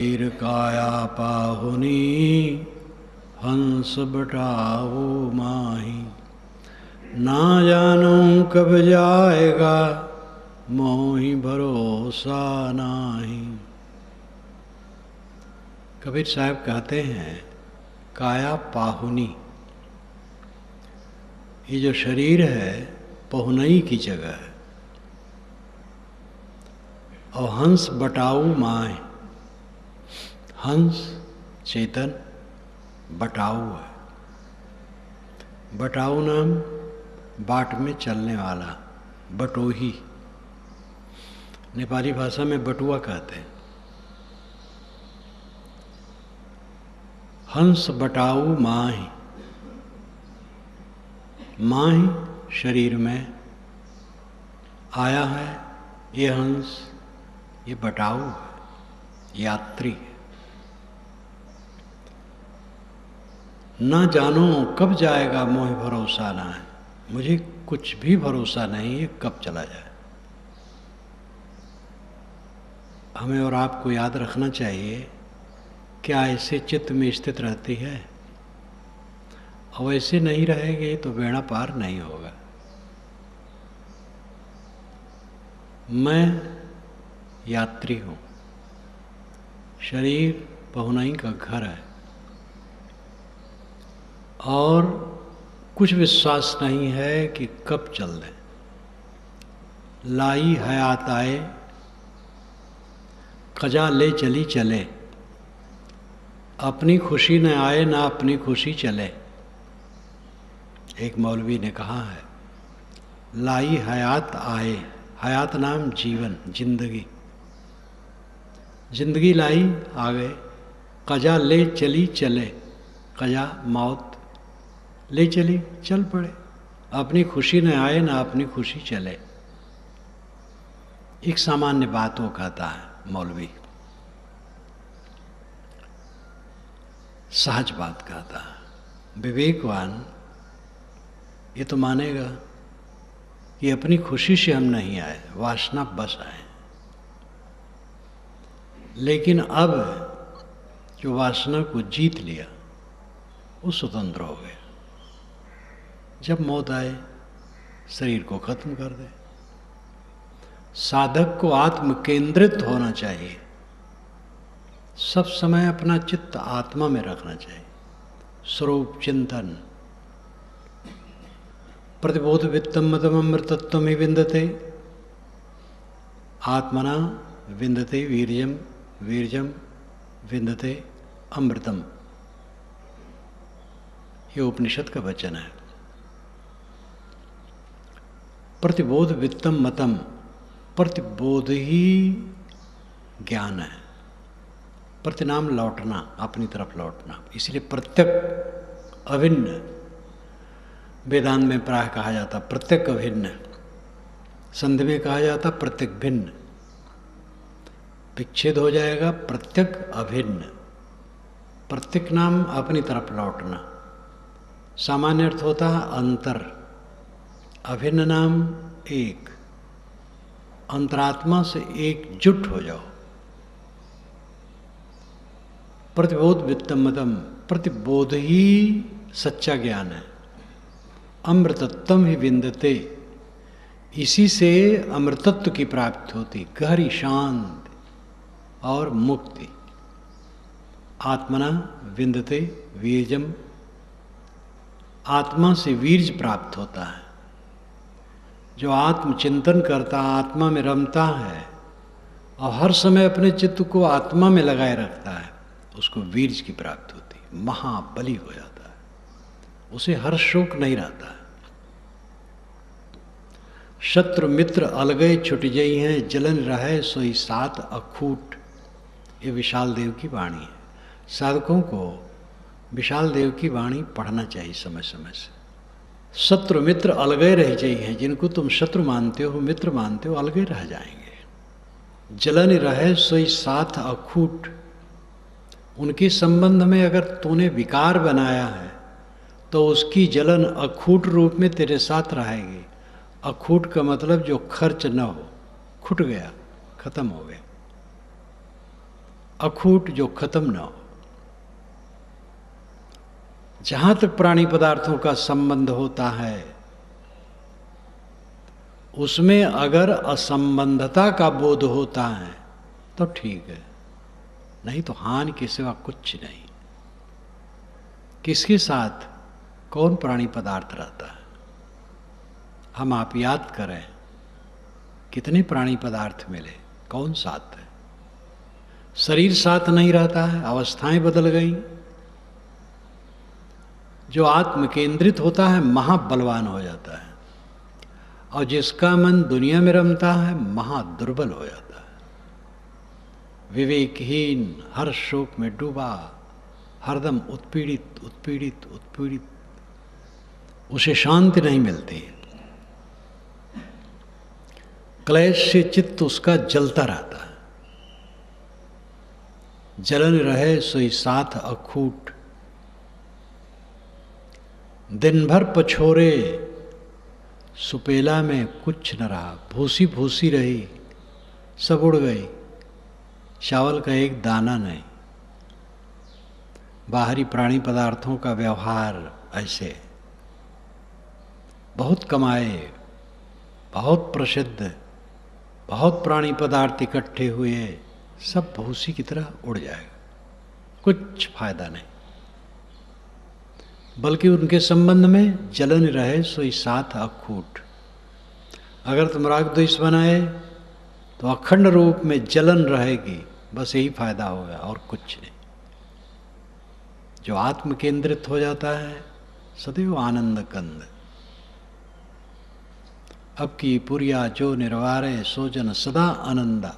वीर काया पाहुनी हंस बटाओ माही। ना जानू कब जाएगा मोहि भरोसा नाही। कबीर साहब कहते हैं काया पाहुनी, ये जो शरीर है पहुनई की जगह है। और हंस बटाऊ माए, हंस चेतन, बटाऊ है। बटाऊ नाम बाट में चलने वाला, बटोही। नेपाली भाषा में बटुआ कहते हैं। हंस बटाऊ माही, माही शरीर में आया है। ये हंस, ये बटाऊ है, यात्री है। ना जानो कब जाएगा मोहि भरोसा ना है, मुझे कुछ भी भरोसा नहीं है कब चला जाए। हमें और आपको याद रखना चाहिए क्या ऐसे चित्त में स्थित रहती है। और ऐसे नहीं रहेंगे तो बेड़ा पार नहीं होगा। मैं यात्री हूँ, शरीर पहुनई का घर है और कुछ विश्वास नहीं है कि कब चल दें। लाई हयात आए कजा ले चली चले, अपनी खुशी न आए ना अपनी खुशी चले। एक मौलवी ने कहा है लाई हयात आए, हयात नाम जीवन, जिंदगी। जिंदगी लाई आ गए, कजा ले चली चले, कजा मौत ले चली चल पड़े। अपनी खुशी न आए ना अपनी खुशी चले। एक सामान्य बात वो कहता है मौलवी, सहज बात कहता है। विवेकवान ये तो मानेगा कि अपनी खुशी से हम नहीं आए, वासना बस आए। लेकिन अब जो वासना को जीत लिया वो स्वतंत्र हो गया। जब मौत आए शरीर को खत्म कर दे। साधक को आत्म केंद्रित होना चाहिए, सब समय अपना चित्त आत्मा में रखना चाहिए। स्वरूप चिंतन। प्रतिबोध वित्तम मतम अमृतत्व ही विंदते, आत्मना विंदते वीर्यम, वीर्यम विंदते अमृतम। ये उपनिषद का वचन है। प्रतिबोध वित्तम मतम, प्रतिबोध ही ज्ञान है। प्रतिनाम लौटना, अपनी तरफ लौटना। इसलिए प्रत्यक अभिन्न, वेदांत में प्राय कहा जाता प्रत्यक अभिन्न, संधि में कहा जाता प्रत्यक भिन्न। विच्छेद हो जाएगा प्रत्यक अभिन्न। प्रत्यक नाम अपनी तरफ लौटना, सामान्य अर्थ होता है अंतर। अभिन्न नाम एक, अंतरात्मा से एकजुट हो जाओ। प्रतिबोध वित्तम मतम, प्रतिबोध ही सच्चा ज्ञान है। अमृतत्वम ही विंदते, इसी से अमृतत्व की प्राप्ति होती, गहरी शांति और मुक्ति। आत्मना विंदते वीर्यम, आत्मा से वीर्य प्राप्त होता है। जो आत्मचिंतन करता, आत्मा में रमता है और हर समय अपने चित्त को आत्मा में लगाए रखता है, उसको वीर्य की प्राप्ति होती है, महाबली हो जाता है। उसे हर शोक नहीं रहता है। शत्रु मित्र अलगै छुट जई हैं, जलन रहे सोई साथ अखूट। ये विशाल देव की वाणी है। साधकों को विशाल देव की वाणी पढ़ना चाहिए समय समय से। शत्रु मित्र अलगे रह जाई हैं, जिनको तुम शत्रु मानते हो, मित्र मानते हो, अलगे रह जाएंगे। जलन रहे सोई साथ अखूट, उनके संबंध में अगर तूने विकार बनाया है तो उसकी जलन अखूट रूप में तेरे साथ रहेगी। अखूट का मतलब जो खर्च न हो, खुट गया, खत्म हो गया। अखूट जो खत्म ना हो। जहां तक प्राणी पदार्थों का संबंध होता है उसमें अगर असंबंधता का बोध होता है तो ठीक है, नहीं तो हानि के सिवा कुछ नहीं। किसके साथ कौन प्राणी पदार्थ रहता है? हम आप याद करें कितने प्राणी पदार्थ मिले, कौन साथ है? शरीर साथ नहीं रहता है, अवस्थाएं बदल गई। जो आत्म केंद्रित होता है महाबलवान हो जाता है, और जिसका मन दुनिया में रमता है महादुर्बल हो जाता है। विवेकहीन, हर शोक में डूबा, हरदम उत्पीड़ित उत्पीड़ित उत्पीड़ित, उसे शांति नहीं मिलती। क्लेश से चित्त उसका जलता रहता है। जलन रहे सोई साथ अखूट, दिन भर पछोरे सुपेला में कुछ न रहा। भूसी भूसी रही, सब उड़ गई, चावल का एक दाना नहीं। बाहरी प्राणी पदार्थों का व्यवहार ऐसे, बहुत कमाए, बहुत प्रसिद्ध, बहुत प्राणी पदार्थ इकट्ठे हुए, सब भूसी की तरह उड़ जाएगा, कुछ फायदा नहीं। बल्कि उनके संबंध में जलन रहे सोई साथ अखूट। अगर तुम राग द्वेष बनाए तो अखंड रूप में जलन रहेगी, बस यही फायदा होगा और कुछ नहीं। जो आत्म केंद्रित हो जाता है सदैव आनंद कंद। अब की पुरिया जो निर्वारे सोजन सदा आनंदा।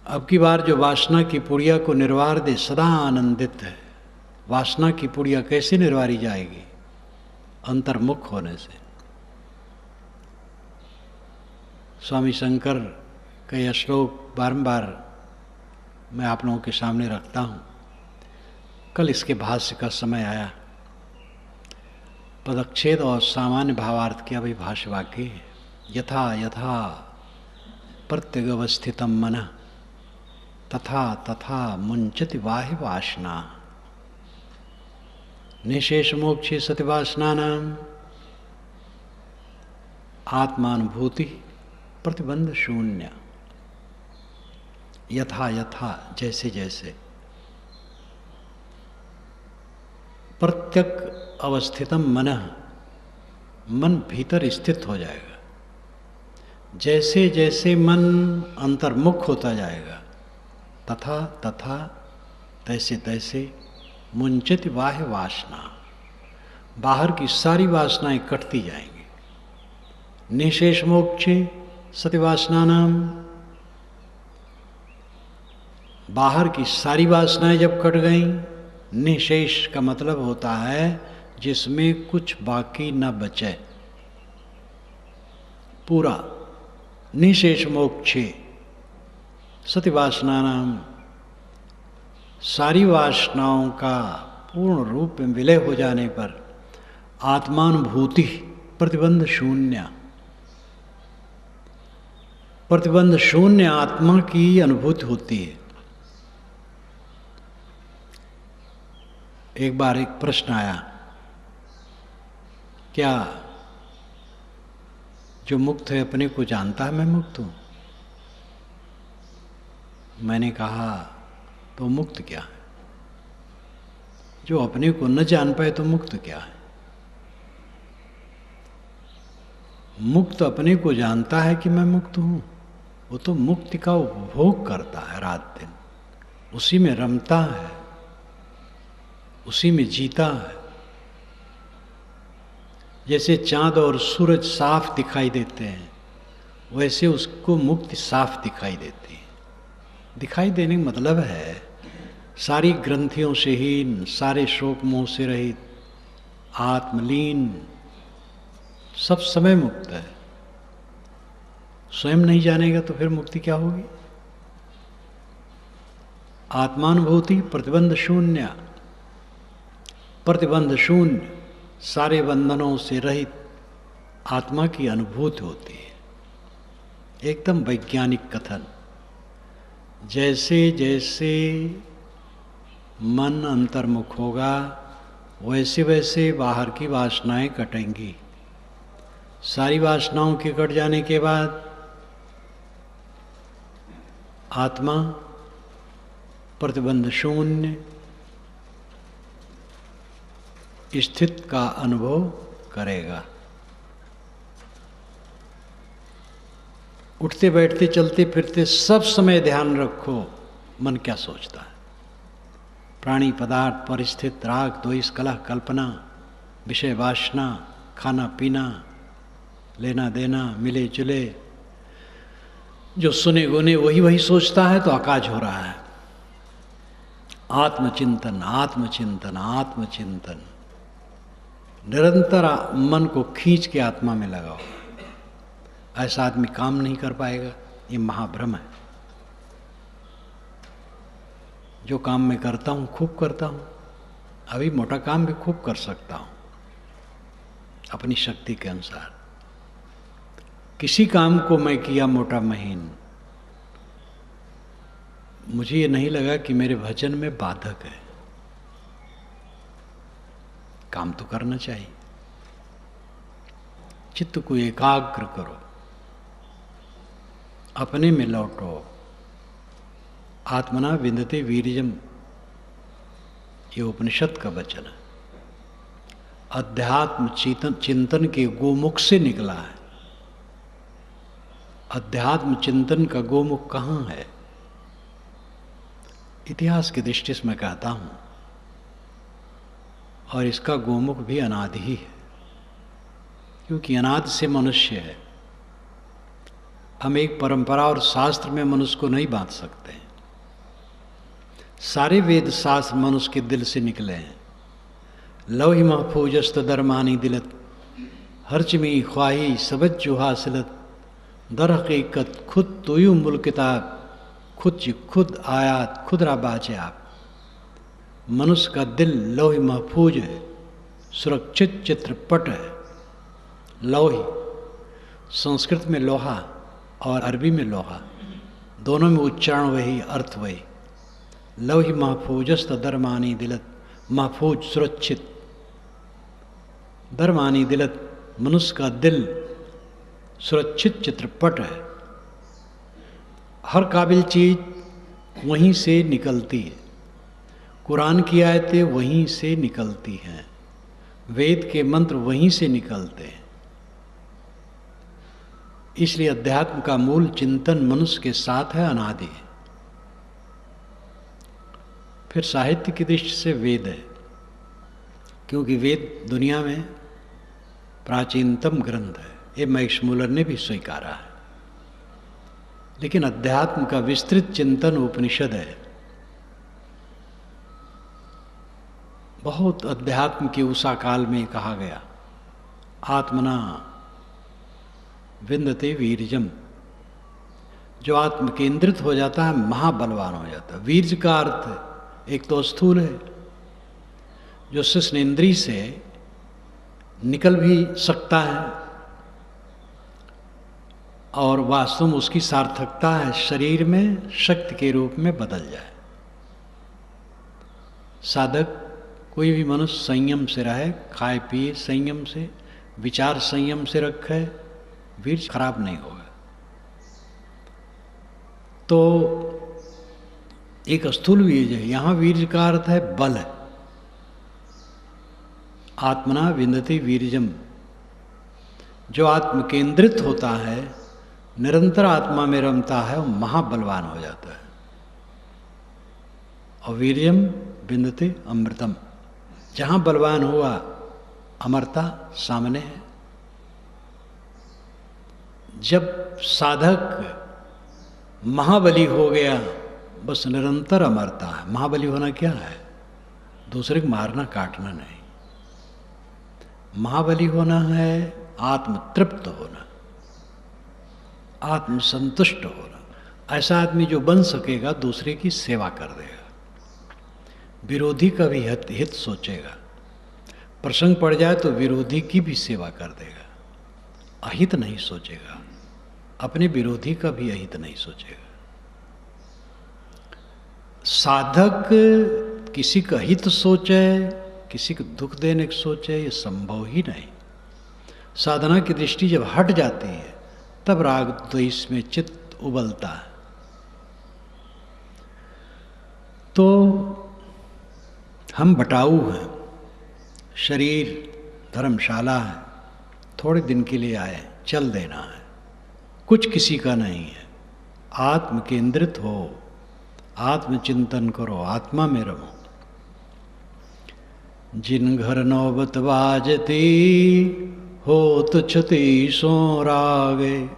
अब की बार जो वासना की पुड़िया को निर्वार दे सदा आनंदित है। वासना की पुड़िया कैसे निर्वारी जाएगी? अंतर्मुख होने से। स्वामी शंकर का यह श्लोक बारंबार मैं आप लोगों के सामने रखता हूँ। कल इसके भाष्य का समय आया। पदच्छेद और सामान्य भावार्थ के अभिभाष्य वाक्य है। यथा यथा प्रत्यगवस्थितम मनः तथा तथा मुंचति वाहि वासना। निशेष मोक्षे सति वासनानाम आत्मानुभूति प्रतिबंध शून्य। यथा यथा जैसे जैसे प्रत्यक अवस्थितम मनः, मन भीतर स्थित हो जाएगा। जैसे जैसे मन अंतर्मुख होता जाएगा तथा तथा तैसे तैसे मुंचित बाह्य वासना, बाहर की सारी वासनाएं कटती जाएंगी। निशेष मोक्षे सति वासनानाम, बाहर की सारी वासनाएं जब कट गईं, निशेष का मतलब होता है जिसमें कुछ बाकी न बचे, पूरा। निशेष मोक्षे सति वासनानाम, सारी वासनाओं का पूर्ण रूप में विलय हो जाने पर आत्मानुभूति प्रतिबंध शून्य। प्रतिबंध शून्य आत्मा की अनुभूति होती है। एक बार एक प्रश्न आया, क्या जो मुक्त है अपने को जानता है मैं मुक्त हूं? मैंने कहा तो मुक्त क्या है? जो अपने को न जान पाए तो मुक्त क्या है? मुक्त अपने को जानता है कि मैं मुक्त हूं, वो तो मुक्ति का उपभोग करता है रात दिन, उसी में रमता है, उसी में जीता है। जैसे चांद और सूरज साफ दिखाई देते हैं, वैसे उसको मुक्ति साफ दिखाई देती है। दिखाई देने का मतलब है सारी ग्रंथियों से हीन, सारे शोक मोह से रहित, आत्मलीन, सब समय मुक्त है। स्वयं नहीं जानेगा तो फिर मुक्ति क्या होगी? आत्मानुभूति प्रतिबंध शून्य। प्रतिबंध शून्य, सारे बंधनों से रहित आत्मा की अनुभूति होती है। एकदम वैज्ञानिक कथन। जैसे जैसे मन अंतर्मुख होगा वैसे वैसे बाहर की वासनाएं कटेंगी। सारी वासनाओं के कट जाने के बाद आत्मा प्रतिबंध शून्य स्थित का अनुभव करेगा। उठते बैठते चलते फिरते सब समय ध्यान रखो मन क्या सोचता है। प्राणी पदार्थ परिस्थित राग द्वेष कलह कल्पना विषय वासना खाना पीना लेना देना मिले जुले जो सुने गुने वही वही सोचता है तो अकाज हो रहा है। आत्मचिंतन आत्मचिंतन आत्मचिंतन निरंतर मन को खींच के आत्मा में लगाओ। ऐसा आदमी काम नहीं कर पाएगा, ये महाभ्रम है। जो काम मैं करता हूँ खूब करता हूँ, अभी मोटा काम भी खूब कर सकता हूँ अपनी शक्ति के अनुसार। किसी काम को मैं किया मोटा महीन, मुझे ये नहीं लगा कि मेरे भजन में बाधक है। काम तो करना चाहिए। चित्त को एकाग्र करो, अपने में लौटो। आत्मना विंदते वीर्यम, ये उपनिषद का वचन है। अध्यात्म चिंतन के गोमुख से निकला है। अध्यात्म चिंतन का गोमुख कहाँ है? इतिहास की दृष्टि से मैं कहता हूं, और इसका गोमुख भी अनादि ही है, क्योंकि अनादि से मनुष्य है। हम एक परंपरा और शास्त्र में मनुष्य को नहीं बांध सकते। सारे वेद शास्त्र मनुष्य के दिल से निकले हैं। लौहि महफूजस्त दरमानी दिलत हर्च में ख्वाही सबज जो हासिलत दर हकीकत खुद तोयु मुल किताब खुद आयात खुद राबाज आप। मनुष्य का दिल लौहि महफूज है, सुरक्षित चित्रपट है। लौहि संस्कृत में लोहा और अरबी में लोहा, दोनों में उच्चारण वही अर्थ वही। लौहि महफूजस्त दरमानी दिलत, महफूज सुरक्षित, दरमानी दिलत मनुष्य का दिल सुरक्षित चित्रपट है। हर काबिल चीज वहीं से निकलती है। कुरान की आयतें वहीं से निकलती हैं, वेद के मंत्र वहीं से निकलते हैं। इसलिए अध्यात्म का मूल चिंतन मनुष्य के साथ है, अनादि है। फिर साहित्य की दृष्टि से वेद है, क्योंकि वेद दुनिया में प्राचीनतम ग्रंथ है। ये मैक्स मूलर ने भी स्वीकारा है। लेकिन अध्यात्म का विस्तृत चिंतन उपनिषद है। बहुत अध्यात्म के उषा काल में कहा गया, आत्मना विंदते वीर्यम। जो आत्म केंद्रित हो जाता है महाबलवान हो जाता है। वीर्य का अर्थ एक तो स्थूल है, जो शिश्नेन्द्रिय से निकल भी सकता है, और वास्तव में उसकी सार्थकता है शरीर में शक्ति के रूप में बदल जाए। साधक कोई भी मनुष्य संयम से रहे, खाए पिए संयम से, विचार संयम से रखे, वीर्य खराब नहीं होगा। तो एक स्थूल वीर्य है, यहाँ वीर्य का अर्थ है बल है। आत्मना विंदते वीर्यम, जो आत्म केंद्रित होता है, निरंतर आत्मा में रमता है, वो महाबलवान हो जाता है। और वीर्यम विंदते अमृतम, जहाँ बलवान हुआ अमरता सामने है। जब साधक महाबली हो गया, बस निरंतर अमरता है। महाबली होना क्या है? दूसरे को मारना काटना नहीं। महाबली होना है आत्मतृप्त होना, आत्मसंतुष्ट होना। ऐसा आदमी जो बन सकेगा दूसरे की सेवा कर देगा, विरोधी का भी हित सोचेगा। प्रसंग पड़ जाए तो विरोधी की भी सेवा कर देगा, अहित नहीं सोचेगा, अपने विरोधी का भी अहित नहीं सोचेगा। साधक किसी का हित सोचे, किसी को दुख देने की सोचे, ये संभव ही नहीं। साधना की दृष्टि जब हट जाती है तब राग द्वेष में चित्त उबलता है। तो हम बटाऊ हैं, शरीर धर्मशाला है, थोड़े दिन के लिए आए, चल देना है, कुछ किसी का नहीं है। आत्म केंद्रित हो, आत्मचिंतन करो, आत्मा में रहो। जिन घर नौबत बाजती होत छती सो रागे,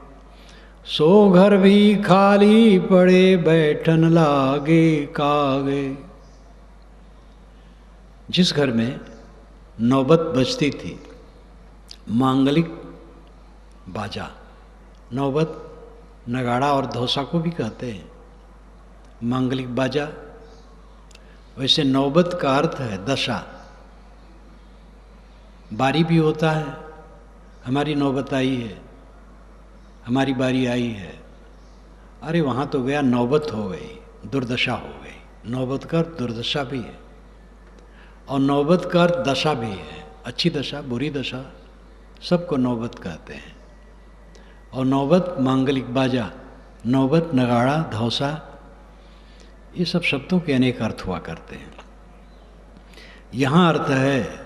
सो घर भी खाली पड़े बैठन लागे कागे। जिस घर में नौबत बजती थी, मांगलिक बाजा, नौबत नगाड़ा और धोसा को भी कहते हैं मांगलिक बाजा, वैसे नौबत का अर्थ है दशा। बारी भी होता है, हमारी नौबत आई है, हमारी बारी आई है, अरे वहाँ तो गया, नौबत हो गई, दुर्दशा हो गई। नौबत का अर्थ दुर्दशा भी है और नौबत का अर्थ दशा भी है, अच्छी दशा बुरी दशा सबको नौबत कहते हैं। और नौबत मांगलिक बाजा, नौबत नगाड़ा धौसा, ये सब शब्दों के अनेक अर्थ हुआ करते हैं। यहाँ अर्थ है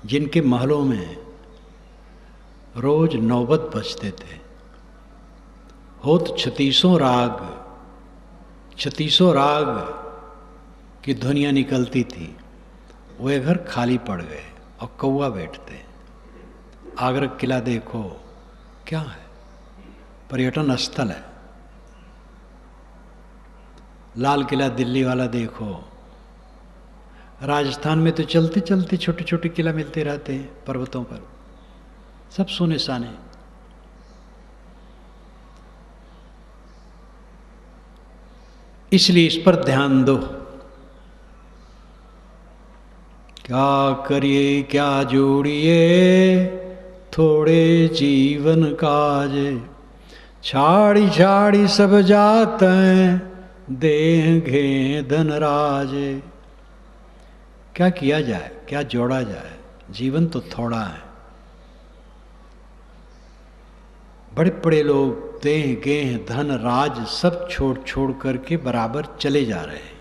जिनके महलों में रोज नौबत बजते थे, होत 36 राग, 36 राग की ध्वनियाँ निकलती थी, वे घर खाली पड़ गए और कौवा बैठते। आगरा किला देखो, क्या है, पर्यटन स्थल है। लाल किला दिल्ली वाला देखो, राजस्थान में तो चलते चलते छोटे छोटे किला मिलते रहते हैं पर्वतों पर, सब सोने साने। इसलिए इस पर ध्यान दो। क्या करिए क्या जोड़िए थोड़े जीवन काज, छाड़ी छाड़ी सब जात हैं देह घे धनराज। क्या किया जाए, क्या जोड़ा जाए, जीवन तो थोड़ा है। बड़े बड़े लोग देह गेह धन राज सब छोड़ छोड़ करके बराबर चले जा रहे हैं।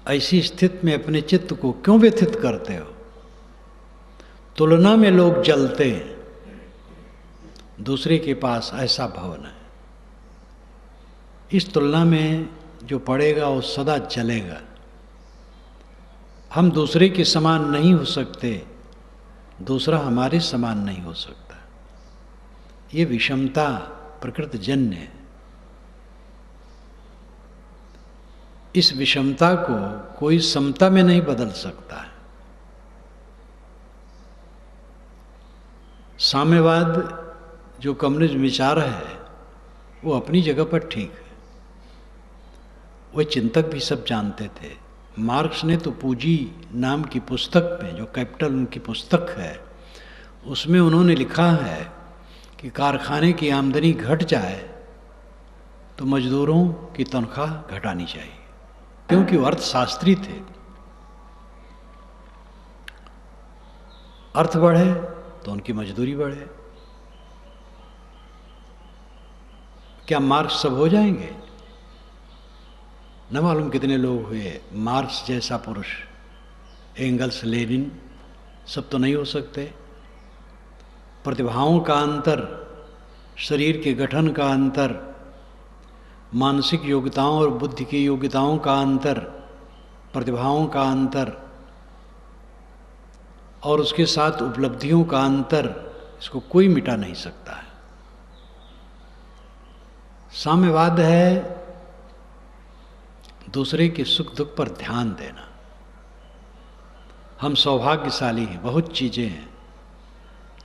ऐसी स्थिति में अपने चित्त को क्यों व्यथित करते हो? तुलना में लोग जलते हैं, दूसरे के पास ऐसा भवन है, इस तुलना में जो पड़ेगा वो सदा जलेगा। हम दूसरे के समान नहीं हो सकते, दूसरा हमारे समान नहीं हो सकता। ये विषमता प्रकृति जन्य है। इस विषमता को कोई समता में नहीं बदल सकता है। साम्यवाद जो कम्युनिज्म विचार है वो अपनी जगह पर ठीक है, वह चिंतक भी सब जानते थे। मार्क्स ने तो पूंजी नाम की पुस्तक में, जो कैपिटल उनकी पुस्तक है, उसमें उन्होंने लिखा है कि कारखाने की आमदनी घट जाए तो मजदूरों की तनख्वाह घटानी चाहिए, क्योंकि वो अर्थशास्त्री थे। अर्थ बढ़े तो उनकी मजदूरी बढ़े। क्या मार्क्स सब हो जाएंगे? न मालूम कितने लोग हुए। मार्क्स जैसा पुरुष, एंगल्स, लेनिन, सब तो नहीं हो सकते। प्रतिभाओं का अंतर, शरीर के गठन का अंतर, मानसिक योग्यताओं और बुद्धि की योग्यताओं का अंतर, प्रतिभाओं का अंतर और उसके साथ उपलब्धियों का अंतर, इसको कोई मिटा नहीं सकता है। साम्यवाद है दूसरे के सुख दुख पर ध्यान देना। हम सौभाग्यशाली हैं, बहुत चीज़ें हैं,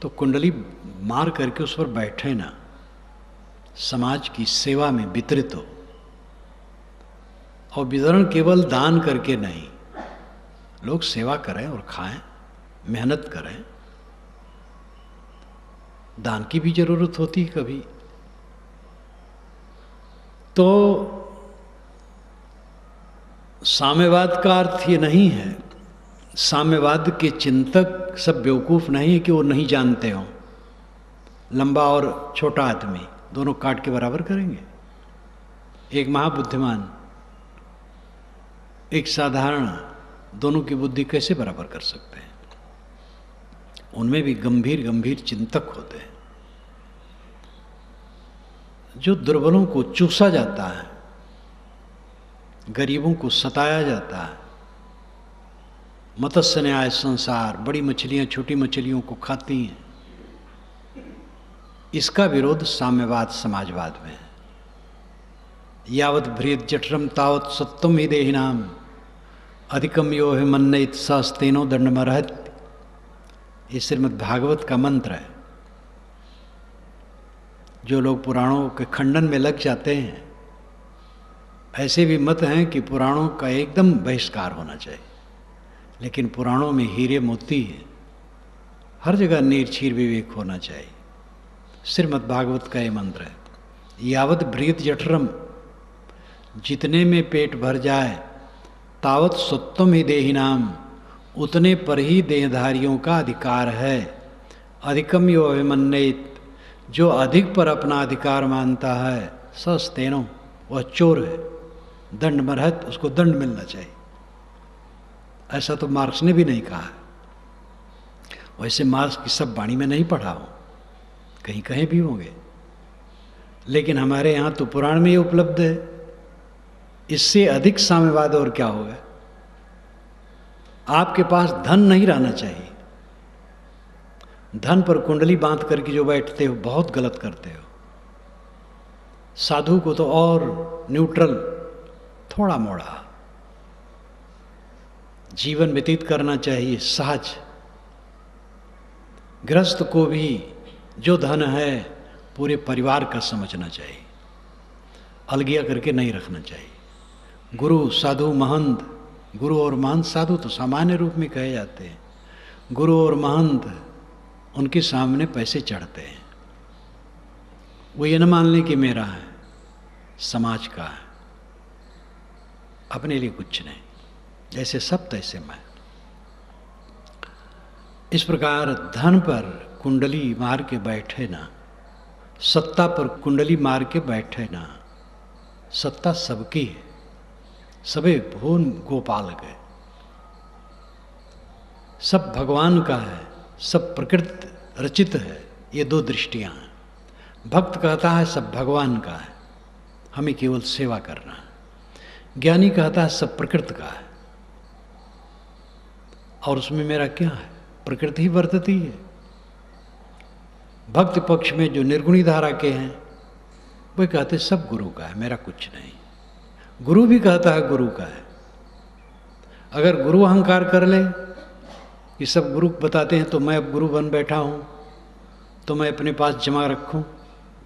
तो कुंडली मार करके उस पर बैठे ना, समाज की सेवा में वितरित हो। और वितरण केवल दान करके नहीं, लोग सेवा करें और खाएं, मेहनत करें। दान की भी जरूरत होती है कभी। तो साम्यवाद का अर्थ ये नहीं है, साम्यवाद के चिंतक सब बेवकूफ़ नहीं है कि वो नहीं जानते हों। लंबा और छोटा आदमी दोनों काट के बराबर करेंगे। एक महाबुद्धिमान, एक साधारण, दोनों की बुद्धि कैसे बराबर कर सकते हैं? उनमें भी गंभीर गंभीर चिंतक होते हैं। जो दुर्बलों को चूसा जाता है, गरीबों को सताया जाता है, मत्स्य न्याय संसार, बड़ी मछलियां छोटी मछलियों को खाती हैं, इसका विरोध साम्यवाद समाजवाद में है। यावत भ्रेत जठरम तावत सत्वम ही देहिनाम अधिकम यो है मन्नयित सस्तेनो दंडमरहत। ये श्रीमद् भागवत का मंत्र है। जो लोग पुराणों के खंडन में लग जाते हैं, ऐसे भी मत हैं कि पुराणों का एकदम बहिष्कार होना चाहिए, लेकिन पुराणों में हीरे मोती है, हर जगह नीरछीर विवेक होना चाहिए। श्रीमद् भागवत का ये मंत्र है, यावत भ्रीत जठरम, जितने में पेट भर जाए, तावत सत्वम ही देहिनाम, उतने पर ही देहधारियों का अधिकार है। अधिकम यो अभिमन्यित, जो अधिक पर अपना अधिकार मानता है, सस्तेनो, वह चोर है, दंड मरहत, उसको दंड मिलना चाहिए। ऐसा तो मार्क्स ने भी नहीं कहा है। वैसे मार्क्स की सब वाणी में नहीं पढ़ा हूँ, कहीं कहीं भी होंगे, लेकिन हमारे यहाँ तो पुराण में ये उपलब्ध है। इससे अधिक साम्यवाद और क्या होगा? आपके पास धन नहीं रहना चाहिए। धन पर कुंडली बांध करके जो बैठते हो, बहुत गलत करते हो। साधु को तो और न्यूट्रल, थोड़ा मोड़ा जीवन व्यतीत करना चाहिए, सहज। गृहस्थ को भी जो धन है पूरे परिवार का समझना चाहिए, अलगिया करके नहीं रखना चाहिए। गुरु, साधु, महंत, गुरु और महंत, साधु तो सामान्य रूप में कहे जाते हैं, गुरु और महंत उनके सामने पैसे चढ़ते हैं। वो ये न मान लें कि मेरा है, समाज का है, अपने लिए कुछ नहीं, जैसे सब तैसे मैं। इस प्रकार धन पर कुंडली मार के बैठे ना, सत्ता पर कुंडली मार के बैठे ना। सत्ता सबकी है, सबे भुवन गोपाल गए, सब भगवान का है, सब प्रकृति रचित है। ये दो दृष्टियां हैं। भक्त कहता है सब भगवान का है, हमें केवल सेवा करना है। ज्ञानी कहता है सब प्रकृति का है, और उसमें मेरा क्या है? प्रकृति ही वर्तती है। भक्त पक्ष में जो निर्गुणी धारा के हैं, वे कहते सब गुरु का है, मेरा कुछ नहीं। गुरु भी कहता है गुरु का है। अगर गुरु अहंकार कर ले कि सब गुरु बताते हैं तो मैं अब गुरु बन बैठा हूं, तो मैं अपने पास जमा रखूं,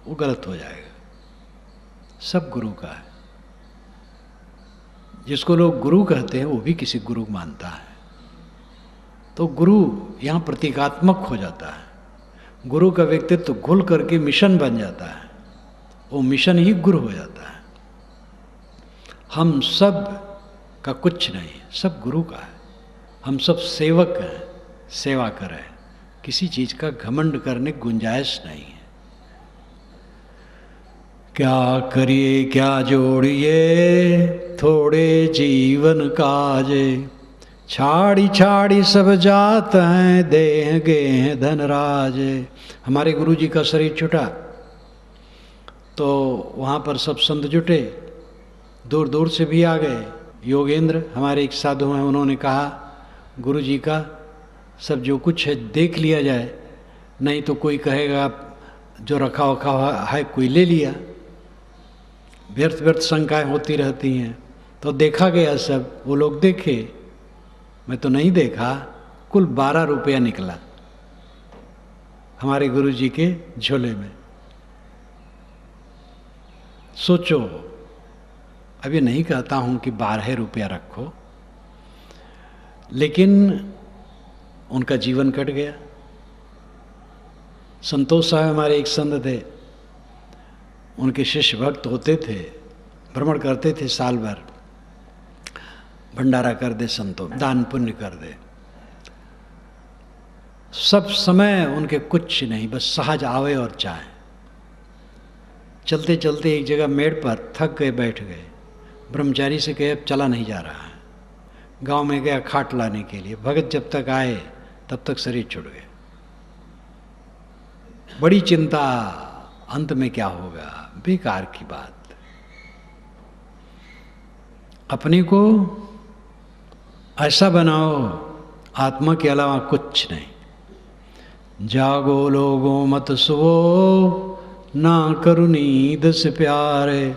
वो गलत हो जाएगा। सब गुरु का है। जिसको लोग गुरु कहते हैं वो भी किसी गुरु मानता है। तो गुरु यहाँ प्रतीकात्मक हो जाता है। गुरु का व्यक्तित्व घुल करके मिशन बन जाता है, वो मिशन ही गुरु हो जाता है। हम सब का कुछ नहीं, सब गुरु का है। हम सब सेवक हैं, सेवा करें, किसी चीज का घमंड करने गुंजाइश नहीं है। क्या करिए क्या जोड़िए, थोड़े जीवन काजे, छाड़ी छाड़ी सब जात हैं, देह गे धनराज। हमारे गुरु जी का शरीर छूटा तो वहाँ पर सब संत जुटे, दूर दूर से भी आ गए। योगेंद्र हमारे एक साधु हैं, उन्होंने कहा गुरु जी का सब जो कुछ है देख लिया जाए, नहीं तो कोई कहेगा जो रखा वखा है कोई ले लिया। व्यर्थ व्यर्थ शंकाएं होती रहती हैं। तो देखा गया सब, वो लोग देखे, मैं तो नहीं देखा। कुल 12 रुपया निकला हमारे गुरु जी के झोले में। सोचो, अभी नहीं कहता हूं कि 12 रुपया रखो, लेकिन उनका जीवन कट गया। संतोष साहब हमारे एक संत थे, उनके शिष्य भक्त होते थे, भ्रमण करते थे साल भर, भंडारा कर दे संतों, दान पुण्य कर दे, सब समय उनके कुछ नहीं, बस सहज आवे और जाए। चलते चलते एक जगह मेड़ पर थक गए, बैठ गए। ब्रह्मचारी से कहे अब चला नहीं जा रहा है। गांव में गया खाट लाने के लिए, भगत जब तक आए तब तक शरीर छूट गए। बड़ी चिंता, अंत में क्या होगा, बेकार की बात। अपने को ऐसा बनाओ आत्मा के अलावा कुछ नहीं। जागो लोगो मत सोओ, ना करो नींद से प्यारे,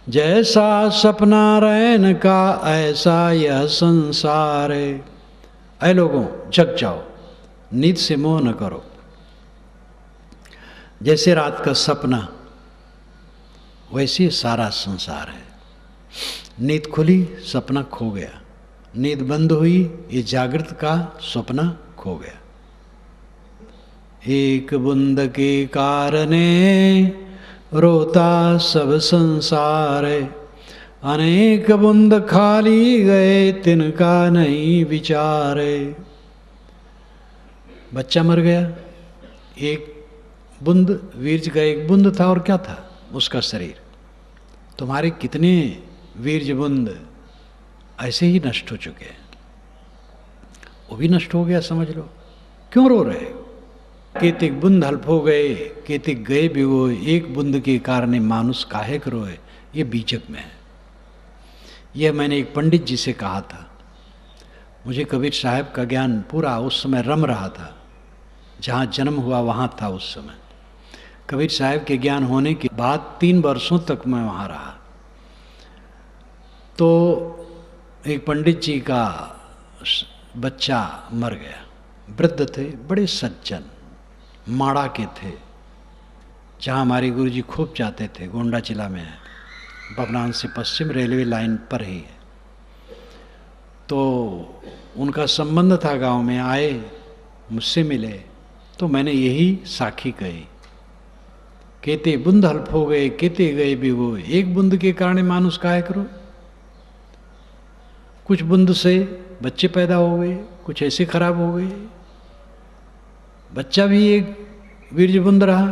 जैसा सपना रैन का ऐसा यह संसार है। ऐ लोगों जग जाओ, नींद से मोह न करो। जैसे रात का सपना वैसे सारा संसार है। नींद खुली, सपना खो गया, नींद बंद हुई, ये जागृत का सपना खो गया। एक बूंद के कारणे रोता सब संसार, अनेक बूंद खाली गए तिनका नहीं विचारे। बच्चा मर गया, एक बूंद वीर्ज का एक बूंद था, और क्या था उसका शरीर। तुम्हारे कितने वीर्ज बूंद ऐसे ही नष्ट हो चुके हैं, वो भी नष्ट हो गया समझ लो। क्यों रो रहे हो? केतिक बूंद हल्प हो गए, केतिक गए भिगोए, एक बूंद के कारण मानुष काहे को रोए। ये बीजक में है। यह मैंने एक पंडित जी से कहा था। मुझे कबीर साहब का ज्ञान पूरा उस समय रम रहा था, जहाँ जन्म हुआ वहाँ था उस समय। कबीर साहब के ज्ञान होने के बाद 3 वर्षों तक मैं वहाँ रहा। तो एक पंडित जी का बच्चा मर गया, वृद्ध थे, बड़े सज्जन, माड़ा के थे, जहाँ हमारे गुरुजी खूब जाते थे। गोंडा जिला में है, बगनान से पश्चिम रेलवे लाइन पर ही है। तो उनका संबंध था, गांव में आए, मुझसे मिले, तो मैंने यही साखी कही, केते बूंद हल्प हो गए, केते गए भी वो, एक बूंद के कारण मानुष काहे करो। कुछ बूंद से बच्चे पैदा हो गए, कुछ ऐसे खराब हो गए, बच्चा भी एक वीर्ज बूंद रहा,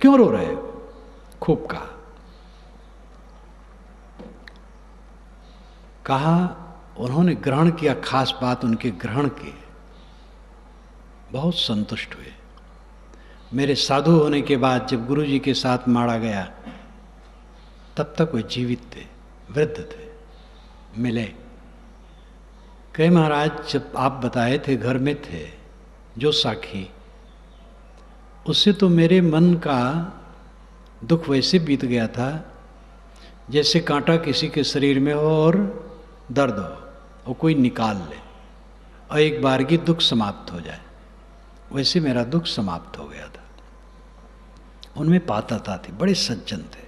क्यों रो रहे हो? खूब कहा। उन्होंने ग्रहण किया, खास बात उनके ग्रहण की, बहुत संतुष्ट हुए। मेरे साधु होने के बाद जब गुरुजी के साथ मारा गया, तब तक वे जीवित थे, वृद्ध थे। मिले, कहे महाराज जब आप बताए थे घर में थे, जो साखी, उससे तो मेरे मन का दुख वैसे बीत गया था जैसे कांटा किसी के शरीर में हो और दर्द हो और कोई निकाल ले और एक बार की दुख समाप्त हो जाए, वैसे मेरा दुख समाप्त हो गया था। उनमें पात्रता थी, बड़े सज्जन थे,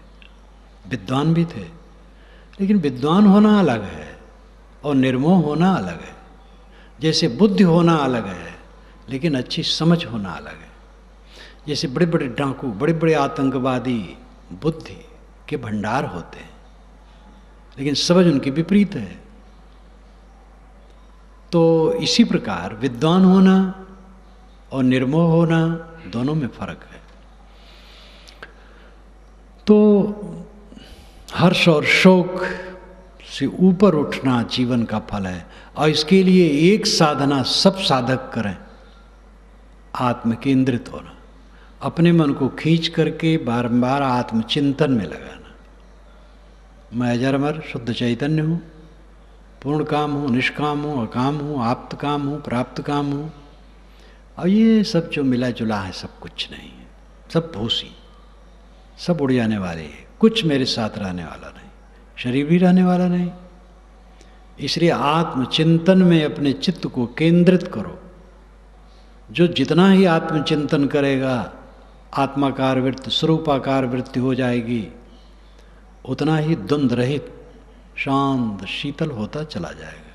विद्वान भी थे। लेकिन विद्वान होना अलग है और निर्मोह होना अलग है। जैसे बुद्धि होना अलग है, लेकिन अच्छी समझ होना अलग है। जैसे बड़े बड़े डाकू, बड़े बड़े आतंकवादी बुद्धि के भंडार होते हैं, लेकिन समझ उनकी विपरीत है। तो इसी प्रकार विद्वान होना और निर्मोह होना, दोनों में फर्क है। तो हर्ष और शोक से ऊपर उठना जीवन का फल है, और इसके लिए एक साधना सब साधक करें, आत्म केंद्रित होना, अपने मन को खींच करके बारंबार आत्मचिंतन में लगाना। मैं अजर अमर शुद्ध चैतन्य हूँ, पूर्ण काम हूँ, निष्काम हूँ, अकाम हूँ, आप्त काम हूँ, प्राप्त काम हूँ। और ये सब जो मिला जुला है सब कुछ नहीं है, सब भूसी, सब उड़ जाने वाले है, कुछ मेरे साथ रहने वाला नहीं, शरीर भी रहने वाला नहीं। इसलिए आत्मचिंतन में अपने चित्त को केंद्रित करो। जो जितना ही आत्मचिंतन करेगा, आत्माकार वृत्ति, स्वरूपाकार वृत्ति हो जाएगी, उतना ही द्वंद्व रहित, शांत, शीतल होता चला जाएगा।